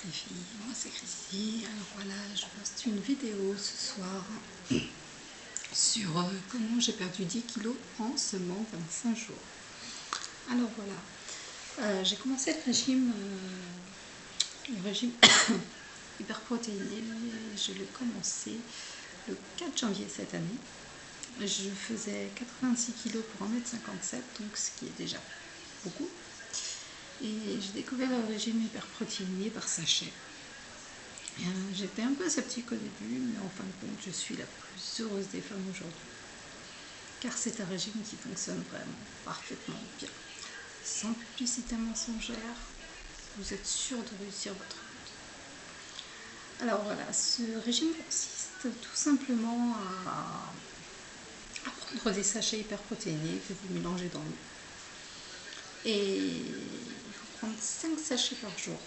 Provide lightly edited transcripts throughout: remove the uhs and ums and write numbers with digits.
les filles, moi c'est Christy. Alors voilà, je poste une vidéo ce soir sur comment j'ai perdu 10 kilos en seulement 25 jours. Alors voilà, j'ai commencé le régime hyperprotéiné, je l'ai commencé le 4 janvier cette année. Je faisais 86 kg pour 1,57 m, donc ce qui est déjà beaucoup. Et j'ai découvert le régime hyperprotéiné par sachet. J'étais un peu sceptique au début, mais en fin de compte, je suis la plus heureuse des femmes aujourd'hui. Car c'est un régime qui fonctionne vraiment parfaitement bien. Sans publicité mensongère, vous êtes sûr de réussir votre route. Alors voilà, ce régime consiste tout simplement à prendre des sachets hyperprotéinés que vous mélangez dans l'eau. Et il faut prendre 5 sachets par jour,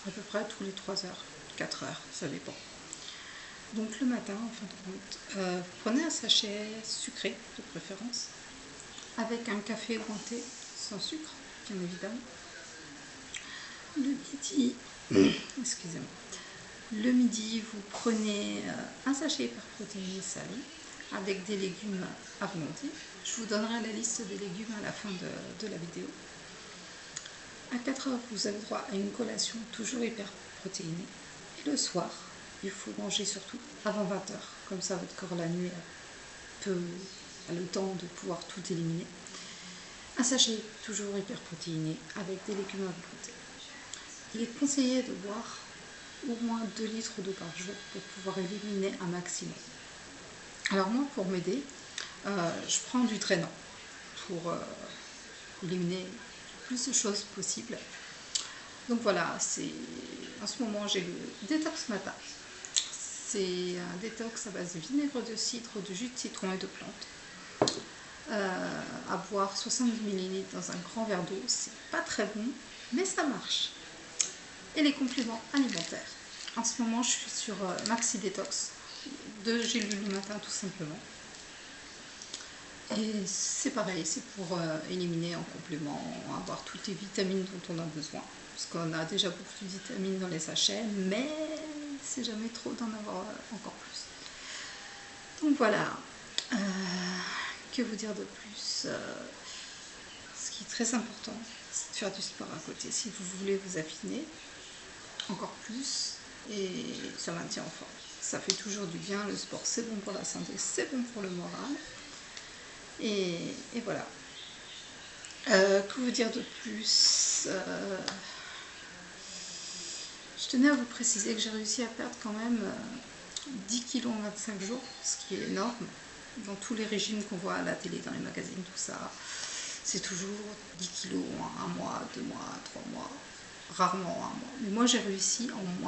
à peu près tous les 3 heures, 4 heures, ça dépend. Donc le matin, en fin de compte, vous prenez un sachet sucré de préférence, avec un café ou un thé sans sucre, bien évidemment. Le midi, excusez-moi. Le midi, vous prenez un sachet hyperprotéiné salé avec des légumes à volonté. Je vous donnerai la liste des légumes à la fin de la vidéo. À 4 heures, vous avez droit à une collation toujours hyperprotéinée. Et le soir, il faut manger surtout avant 20 heures. Comme ça, votre corps la nuit a le temps de pouvoir tout éliminer. Un sachet toujours hyperprotéiné avec des légumes à volonté. Il est conseillé de boire au moins 2 litres d'eau par jour pour pouvoir éliminer un maximum. Alors moi, pour m'aider, je prends du drainant pour éliminer le plus de choses possible. Donc voilà, en ce moment j'ai le détox matin. C'est un détox à base de vinaigre de cidre, de jus de citron et de plantes. À boire 70 ml dans un grand verre d'eau. C'est pas très bon, mais ça marche. Et les compléments alimentaires. En ce moment, je suis sur Maxi Détox, 2 gélules le matin tout simplement. Et c'est pareil, c'est pour éliminer en complément, avoir toutes les vitamines dont on a besoin. Parce qu'on a déjà beaucoup de vitamines dans les sachets, mais c'est jamais trop d'en avoir encore plus. Donc voilà, que vous dire de plus, ce qui est très important, c'est de faire du sport à côté. Si vous voulez vous affiner encore plus, et ça maintient en forme. Ça fait toujours du bien, le sport c'est bon pour la santé, c'est bon pour le moral. Et voilà. Que vous dire de plus, je tenais à vous préciser que j'ai réussi à perdre quand même 10 kg en 25 jours, ce qui est énorme. Dans tous les régimes qu'on voit à la télé, dans les magazines, tout ça, c'est toujours 10 kg en 1 mois, 2 mois, 3 mois, rarement 1 mois. Mais moi j'ai réussi en moins